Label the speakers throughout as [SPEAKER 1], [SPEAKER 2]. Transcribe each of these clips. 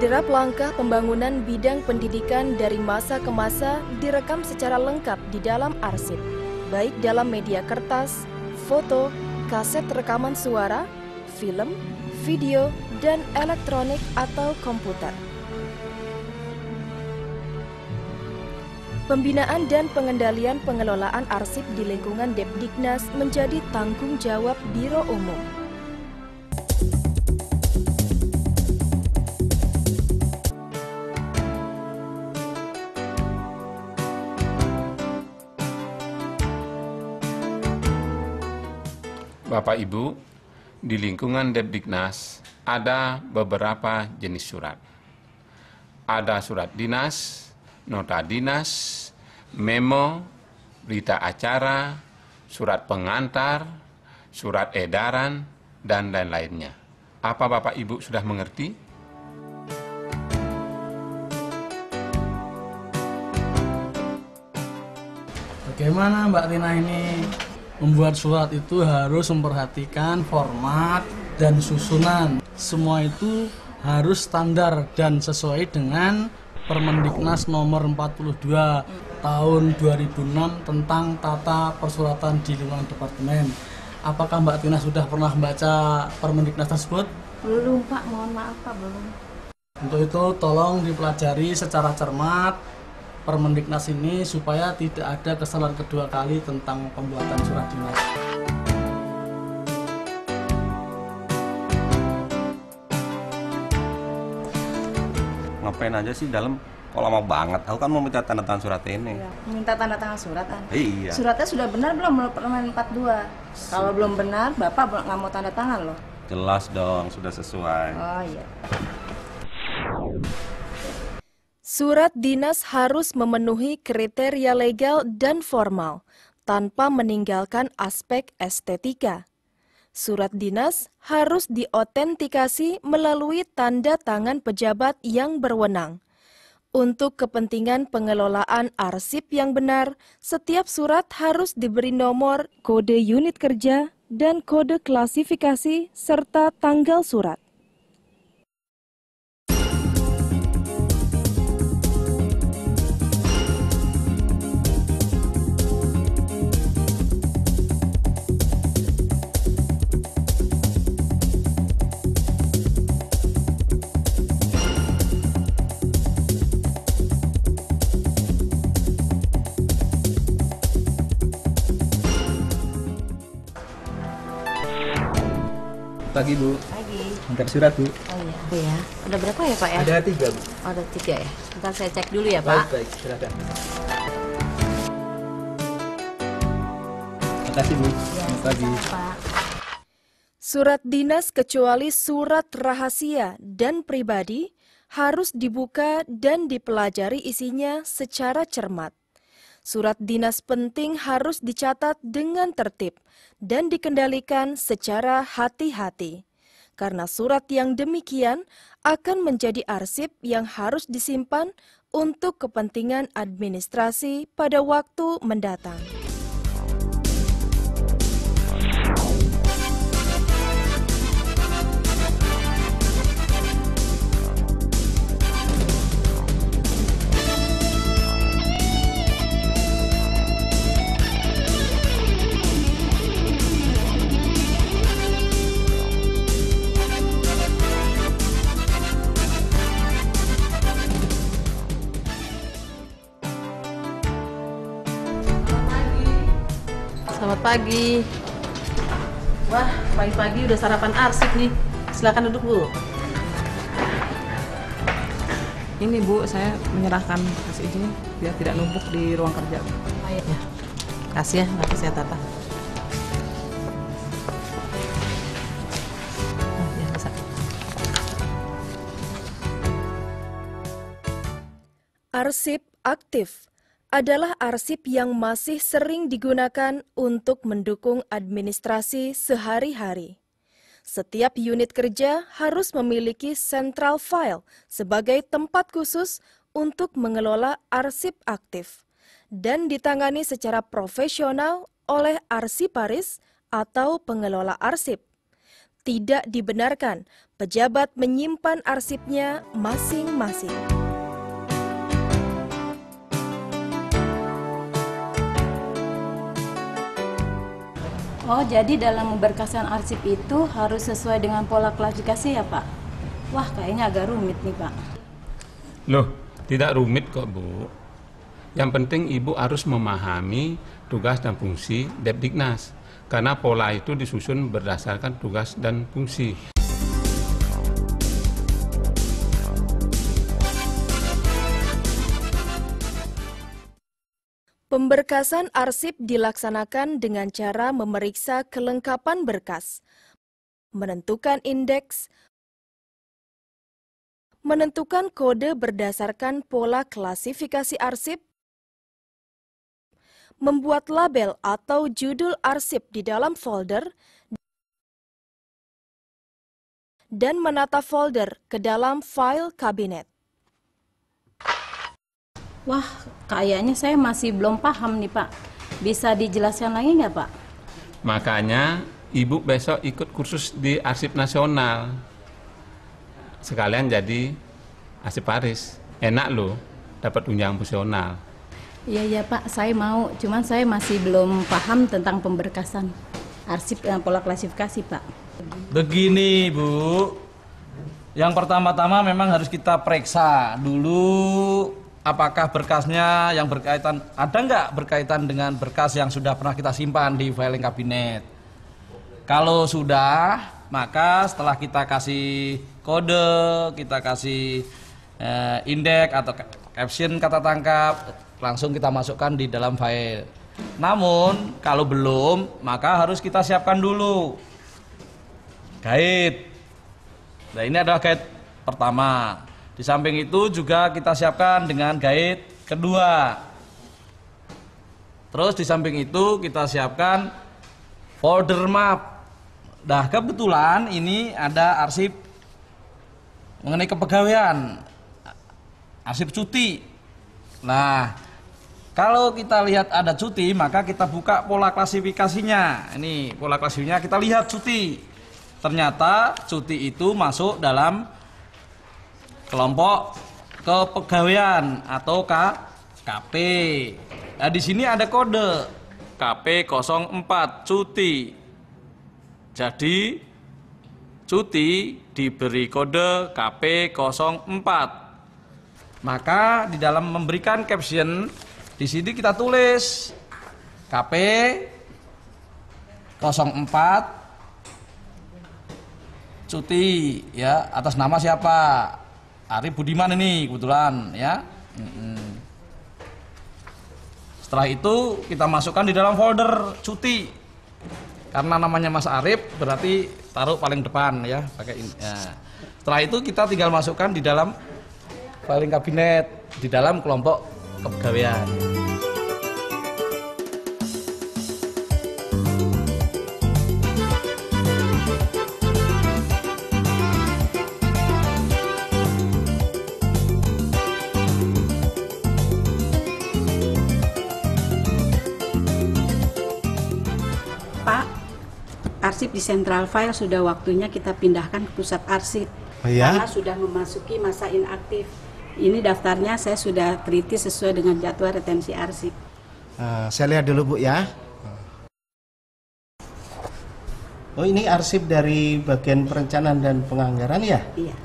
[SPEAKER 1] Derap langkah pembangunan bidang pendidikan dari masa ke masa direkam secara lengkap di dalam arsip, baik dalam media kertas, foto, kaset rekaman suara, film, video, dan elektronik atau komputer. Pembinaan dan pengendalian pengelolaan arsip di lingkungan Depdiknas menjadi tanggung jawab Biro Umum.
[SPEAKER 2] Bapak Ibu, di lingkungan Depdiknas ada beberapa jenis surat. Ada surat dinas, nota dinas, memo, berita acara, surat pengantar, surat edaran, dan lain-lainnya. Apa Bapak Ibu sudah mengerti?
[SPEAKER 3] Bagaimana Mbak Tina ini? Membuat surat itu harus memperhatikan format dan susunan. Semua itu harus standar dan sesuai dengan Permendiknas nomor 42 tahun 2006 tentang tata persuratan di lingkungan departemen. Apakah Mbak Tina sudah pernah membaca Permendiknas tersebut?
[SPEAKER 4] Belum Pak, mohon maaf Pak, belum.
[SPEAKER 3] Untuk itu tolong dipelajari secara cermat Permendiknas ini supaya tidak ada kesalahan kedua kali tentang pembuatan surat dinas.
[SPEAKER 5] Ngapain aja sih dalam? Kok lama banget? Aku kan mau minta tanda tangan surat ini.
[SPEAKER 4] Ya, minta tanda tangan surat kan?
[SPEAKER 5] Iya.
[SPEAKER 4] Suratnya sudah benar belum menurut Permen 42? Kalau belum benar, Bapak nggak mau tanda tangan loh.
[SPEAKER 5] Jelas dong, sudah sesuai.
[SPEAKER 4] Oh iya.
[SPEAKER 1] Surat dinas harus memenuhi kriteria legal dan formal, tanpa meninggalkan aspek estetika. Surat dinas harus diautentikasi melalui tanda tangan pejabat yang berwenang. Untuk kepentingan pengelolaan arsip yang benar, setiap surat harus diberi nomor, kode unit kerja, dan kode klasifikasi, serta tanggal surat.
[SPEAKER 6] Pagi Bu,
[SPEAKER 4] Pagi.
[SPEAKER 6] antar surat Bu.
[SPEAKER 4] Oh iya, Bu ya. Ada berapa ya Pak ya?
[SPEAKER 6] Ada 3 Bu.
[SPEAKER 4] Oh, ada 3 ya. Ntar saya cek dulu ya Pak.
[SPEAKER 6] Baik, silakan. Terima kasih Bu.
[SPEAKER 4] Ya,
[SPEAKER 6] Selamat pagi.
[SPEAKER 4] sama-sama, Pak.
[SPEAKER 1] Surat dinas kecuali surat rahasia dan pribadi harus dibuka dan dipelajari isinya secara cermat. Surat dinas penting harus dicatat dengan tertib dan dikendalikan secara hati-hati. Karena surat yang demikian akan menjadi arsip yang harus disimpan untuk kepentingan administrasi pada waktu mendatang.
[SPEAKER 7] Selamat pagi. Wah, pagi-pagi udah sarapan arsip nih. Silakan duduk, Bu. Ini, Bu, saya menyerahkan hasil ini biar tidak numpuk di ruang kerja.
[SPEAKER 4] Oh, iya.
[SPEAKER 7] Ya. Kasih ya, nanti saya tata. Oh, ya, bisa.
[SPEAKER 1] Arsip aktif adalah arsip yang masih sering digunakan untuk mendukung administrasi sehari-hari. Setiap unit kerja harus memiliki central file sebagai tempat khusus untuk mengelola arsip aktif dan ditangani secara profesional oleh arsiparis atau pengelola arsip. tidak dibenarkan pejabat menyimpan arsipnya masing-masing.
[SPEAKER 4] Oh, jadi dalam memberkaskan arsip itu harus sesuai dengan pola klasifikasi ya, Pak? Wah, kayaknya agak rumit nih, Pak.
[SPEAKER 2] Loh, tidak rumit kok, Bu. Yang penting Ibu harus memahami tugas dan fungsi Depdiknas, karena pola itu disusun berdasarkan tugas dan fungsi.
[SPEAKER 1] Pemberkasan arsip dilaksanakan dengan cara memeriksa kelengkapan berkas, menentukan indeks, menentukan kode berdasarkan pola klasifikasi arsip, membuat label atau judul arsip di dalam folder, dan menata folder ke dalam file kabinet.
[SPEAKER 4] Wah, kayaknya saya masih belum paham nih, Pak. Bisa dijelaskan lagi nggak, Pak?
[SPEAKER 2] Makanya Ibu besok ikut kursus di Arsip Nasional. Sekalian jadi arsiparis. Enak loh, dapat tunjangan fungsional.
[SPEAKER 4] Iya, Pak, saya mau. Cuman saya masih belum paham tentang pemberkasan arsip dan pola klasifikasi, Pak.
[SPEAKER 3] Begini, Bu. Yang pertama-tama memang harus kita periksa dulu apakah berkasnya yang berkaitan, ada nggak berkaitan dengan berkas yang sudah pernah kita simpan di filing kabinet. Kalau sudah, maka setelah kita kasih kode, kita kasih indeks atau caption kata tangkap, langsung kita masukkan di dalam file. Namun, kalau belum, maka harus kita siapkan dulu guide. Nah, ini adalah guide pertama. Di samping itu juga kita siapkan dengan guide kedua. Terus di samping itu kita siapkan folder map. Nah, kebetulan ini ada arsip mengenai kepegawaian, arsip cuti. Nah, kalau kita lihat ada cuti, maka kita buka pola klasifikasinya. Ini pola klasifikasinya, kita lihat cuti. Ternyata cuti itu masuk dalam kelompok kepegawaian atau KP. Nah, di sini ada kode KP04 cuti. Jadi cuti diberi kode KP04. Maka di dalam memberikan caption di sini kita tulis KP04 cuti ya, atas nama siapa? Arif Budiman ini kebetulan ya. Setelah itu kita masukkan di dalam folder cuti. Karena namanya Mas Arif berarti taruh paling depan ya, pakai ini. Ya. Setelah itu kita tinggal masukkan di dalam filing kabinet di dalam kelompok kepegawaian.
[SPEAKER 4] Pak, arsip di central file sudah waktunya kita pindahkan ke pusat arsip.
[SPEAKER 8] Oh ya?
[SPEAKER 4] Karena sudah memasuki masa inaktif. Ini daftarnya saya sudah teliti sesuai dengan jadwal retensi arsip.
[SPEAKER 8] Saya lihat dulu, Bu ya. Oh, ini arsip dari bagian perencanaan dan penganggaran ya?
[SPEAKER 4] Iya.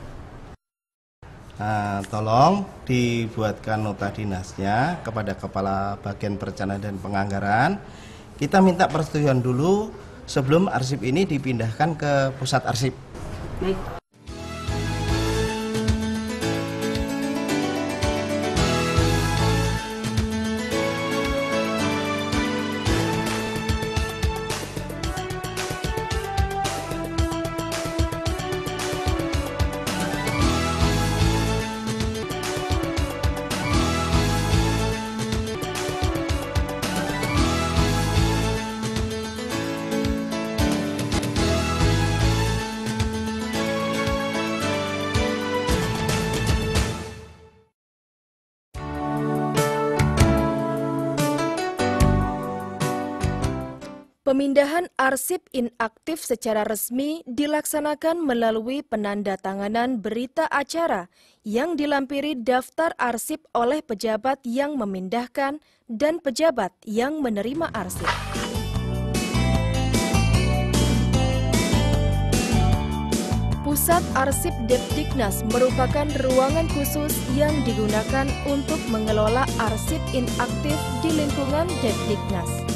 [SPEAKER 8] Tolong dibuatkan nota dinasnya kepada Kepala Bagian Perencanaan dan Penganggaran. Kita minta persetujuan dulu sebelum arsip ini dipindahkan ke pusat arsip.
[SPEAKER 4] Baik.
[SPEAKER 1] Pemindahan arsip inaktif secara resmi dilaksanakan melalui penandatanganan berita acara yang dilampiri daftar arsip oleh pejabat yang memindahkan dan pejabat yang menerima arsip. Pusat Arsip Depdiknas merupakan ruangan khusus yang digunakan untuk mengelola arsip inaktif di lingkungan Depdiknas.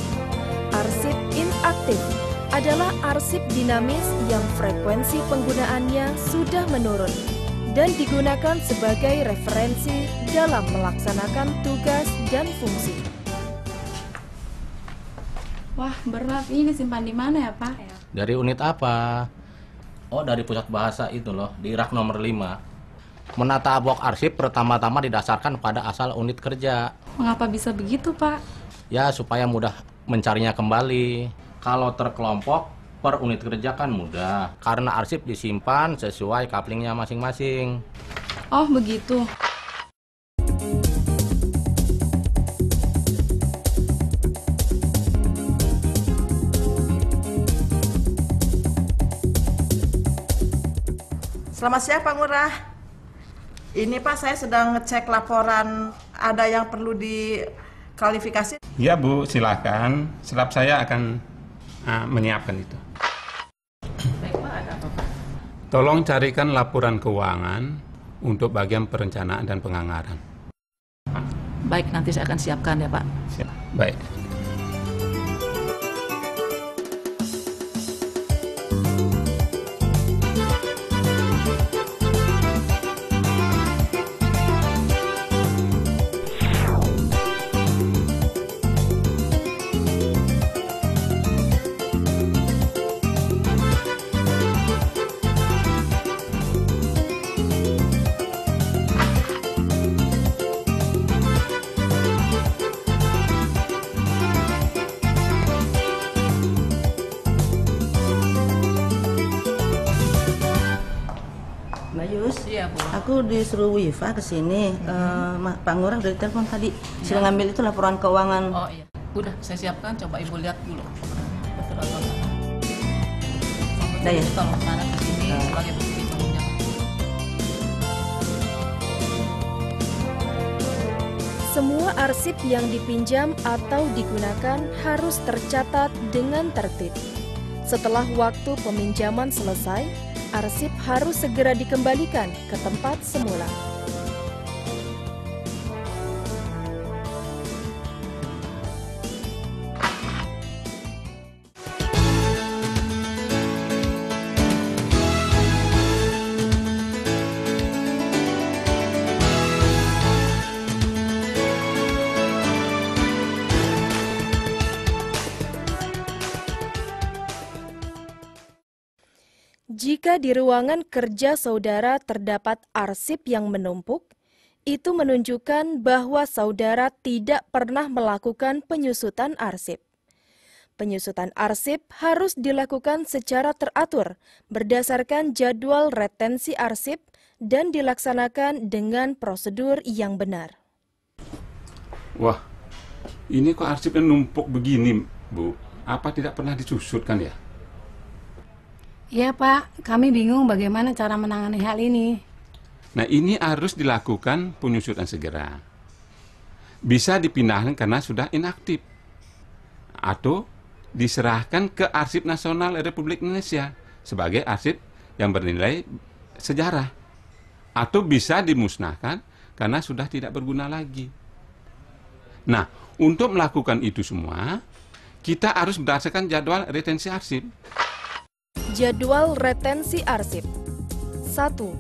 [SPEAKER 1] Arsip inaktif adalah arsip dinamis yang frekuensi penggunaannya sudah menurun dan digunakan sebagai referensi dalam melaksanakan tugas dan fungsi.
[SPEAKER 4] Wah, berat. Ini disimpan di mana ya, Pak?
[SPEAKER 9] Dari unit apa? Oh, dari pusat bahasa itu loh, di rak nomor 5. Menata blok arsip pertama-tama didasarkan pada asal unit kerja.
[SPEAKER 4] Mengapa bisa begitu, Pak?
[SPEAKER 9] Ya, supaya mudah mencarinya kembali. Kalau terkelompok per unit kerja kan mudah, karena arsip disimpan sesuai couplingnya masing-masing.
[SPEAKER 4] Oh, begitu.
[SPEAKER 10] Selamat siang Pak Ngurah. Ini Pak, saya sedang ngecek laporan, ada yang perlu diklarifikasi.
[SPEAKER 2] Ya Bu, silakan. Staf saya akan menyiapkan itu.
[SPEAKER 7] Baik Pak, ada apa Pak?
[SPEAKER 2] Tolong carikan laporan keuangan untuk bagian perencanaan dan penganggaran.
[SPEAKER 7] Baik, nanti saya akan siapkan ya Pak.
[SPEAKER 2] Baik.
[SPEAKER 10] Mbak Yus,
[SPEAKER 7] Iya Bu.
[SPEAKER 10] aku disuruh Wifa ke sini. Pak Ngurah udah ditelepon tadi. Sudah ngambil itu laporan keuangan.
[SPEAKER 7] Oh iya. Udah, saya siapkan. Coba Ibu lihat dulu. Betul atau enggak.
[SPEAKER 10] Udah ya?
[SPEAKER 7] Tolong mana ke sini sebagai bukti penunjang.
[SPEAKER 1] Semua arsip yang dipinjam atau digunakan harus tercatat dengan tertib. Setelah waktu peminjaman selesai, arsip harus segera dikembalikan ke tempat semula. Jika di ruangan kerja saudara terdapat arsip yang menumpuk, itu menunjukkan bahwa saudara tidak pernah melakukan penyusutan arsip. Penyusutan arsip harus dilakukan secara teratur berdasarkan jadwal retensi arsip dan dilaksanakan dengan prosedur yang benar.
[SPEAKER 2] Wah, ini kok arsipnya numpuk begini, Bu? Apa tidak pernah disusutkan ya?
[SPEAKER 4] Iya Pak, kami bingung bagaimana cara menangani hal ini.
[SPEAKER 2] Nah, ini harus dilakukan penyusutan segera. Bisa dipindahkan karena sudah inaktif. Atau diserahkan ke Arsip Nasional Republik Indonesia sebagai arsip yang bernilai sejarah. Atau bisa dimusnahkan karena sudah tidak berguna lagi. Nah, untuk melakukan itu semua, kita harus berdasarkan jadwal retensi arsip.
[SPEAKER 1] Jadwal retensi arsip. 1.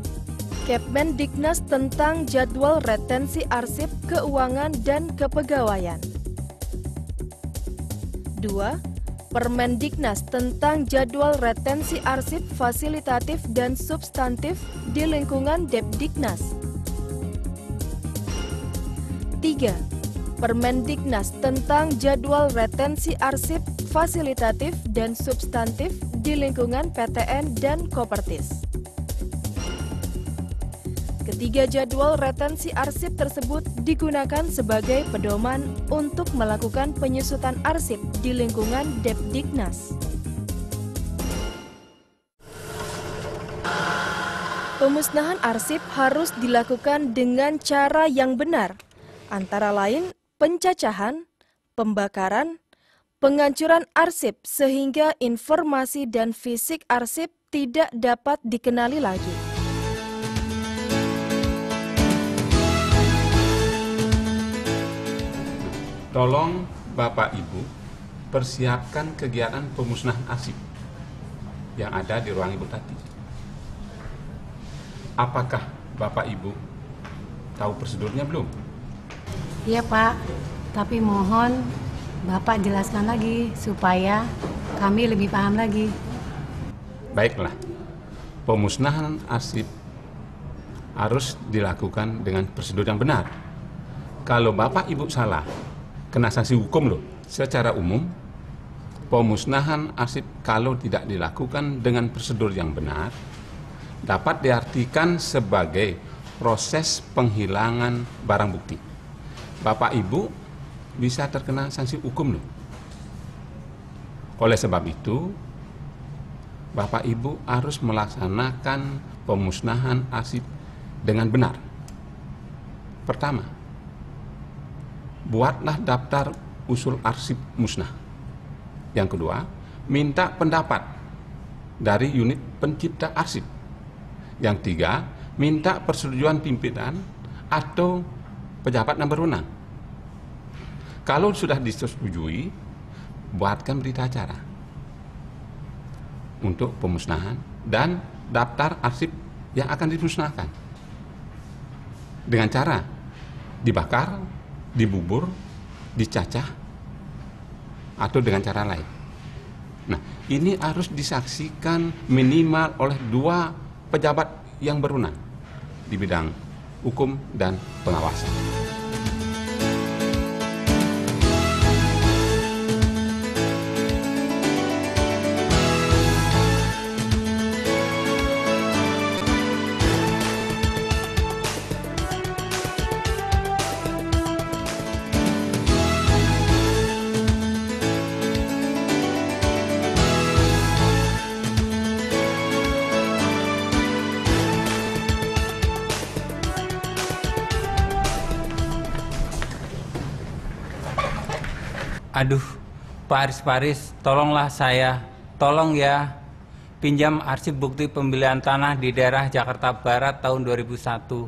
[SPEAKER 1] Kepmendiknas tentang jadwal retensi arsip keuangan dan kepegawaian. 2. Permendiknas tentang jadwal retensi arsip fasilitatif dan substantif di lingkungan Depdiknas. 3. Permendiknas tentang jadwal retensi arsip fasilitatif dan substantif di lingkungan PTN dan Kopertis. Ketiga jadwal retensi arsip tersebut digunakan sebagai pedoman untuk melakukan penyusutan arsip di lingkungan Depdiknas. Pemusnahan arsip harus dilakukan dengan cara yang benar, antara lain pencacahan, pembakaran, penghancuran arsip sehingga informasi dan fisik arsip tidak dapat dikenali lagi.
[SPEAKER 2] Tolong Bapak Ibu persiapkan kegiatan pemusnahan arsip yang ada di ruang Ibu Tati. Apakah Bapak Ibu tahu prosedurnya belum?
[SPEAKER 4] Iya Pak, tapi mohon Bapak jelaskan lagi supaya kami lebih paham lagi.
[SPEAKER 2] Baiklah, pemusnahan arsip harus dilakukan dengan prosedur yang benar. Kalau Bapak Ibu salah, kena sanksi hukum loh. Secara umum, pemusnahan arsip kalau tidak dilakukan dengan prosedur yang benar, dapat diartikan sebagai proses penghilangan barang bukti. Bapak Ibu bisa terkena sanksi hukum loh. Oleh sebab itu, Bapak Ibu harus melaksanakan pemusnahan arsip dengan benar. Pertama, buatlah daftar usul arsip musnah. Yang kedua, minta pendapat dari unit pencipta arsip. Yang tiga, minta persetujuan pimpinan atau pejabat yang berwenang. Kalau sudah disetujui, buatkan berita acara untuk pemusnahan dan daftar arsip yang akan dimusnahkan dengan cara dibakar, dibubur, dicacah, atau dengan cara lain. Nah, ini harus disaksikan minimal oleh 2 pejabat yang berwenang di bidang hukum dan pengawasan.
[SPEAKER 11] Aduh, Pak Aris, tolonglah saya. Tolong ya, pinjam arsip bukti pembelian tanah di daerah Jakarta Barat tahun 2001.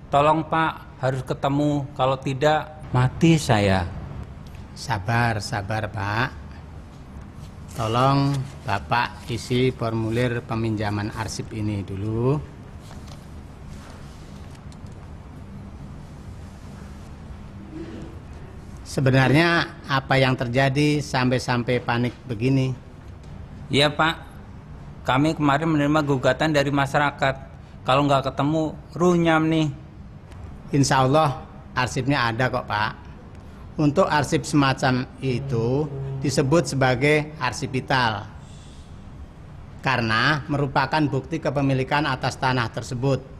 [SPEAKER 11] Tolong Pak, harus ketemu. Kalau tidak, mati saya.
[SPEAKER 12] Sabar Pak. Tolong Bapak isi formulir peminjaman arsip ini dulu. Sebenarnya apa yang terjadi sampai panik begini?
[SPEAKER 11] Iya Pak, kami kemarin menerima gugatan dari masyarakat. Kalau nggak ketemu, runyam nih.
[SPEAKER 12] Insya Allah arsipnya ada kok Pak. Untuk arsip semacam itu disebut sebagai arsip vital, karena merupakan bukti kepemilikan atas tanah tersebut.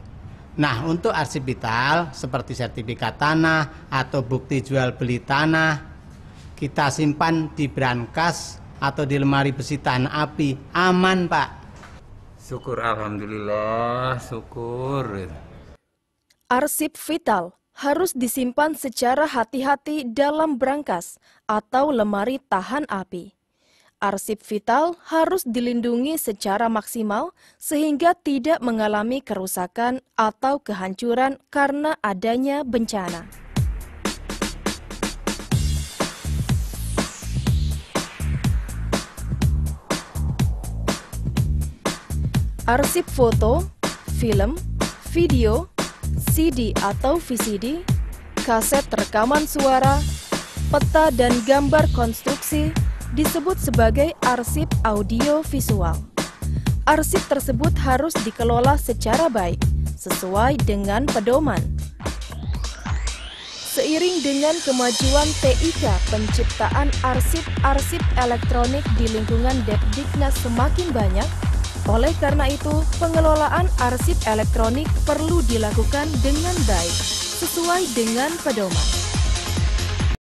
[SPEAKER 12] Nah, untuk arsip vital seperti sertifikat tanah atau bukti jual beli tanah, kita simpan di brankas atau di lemari besi tahan api, aman Pak.
[SPEAKER 11] Syukur, alhamdulillah, syukur.
[SPEAKER 1] Arsip vital harus disimpan secara hati-hati dalam brankas atau lemari tahan api. Arsip vital harus dilindungi secara maksimal sehingga tidak mengalami kerusakan atau kehancuran karena adanya bencana. Arsip foto, film, video, CD atau VCD, kaset rekaman suara, peta dan gambar konstruksi disebut sebagai arsip audio visual. Arsip tersebut harus dikelola secara baik, sesuai dengan pedoman. Seiring dengan kemajuan TIK penciptaan arsip-arsip elektronik di lingkungan Depdiknas semakin banyak, Oleh karena itu, pengelolaan arsip elektronik perlu dilakukan dengan baik, sesuai dengan pedoman.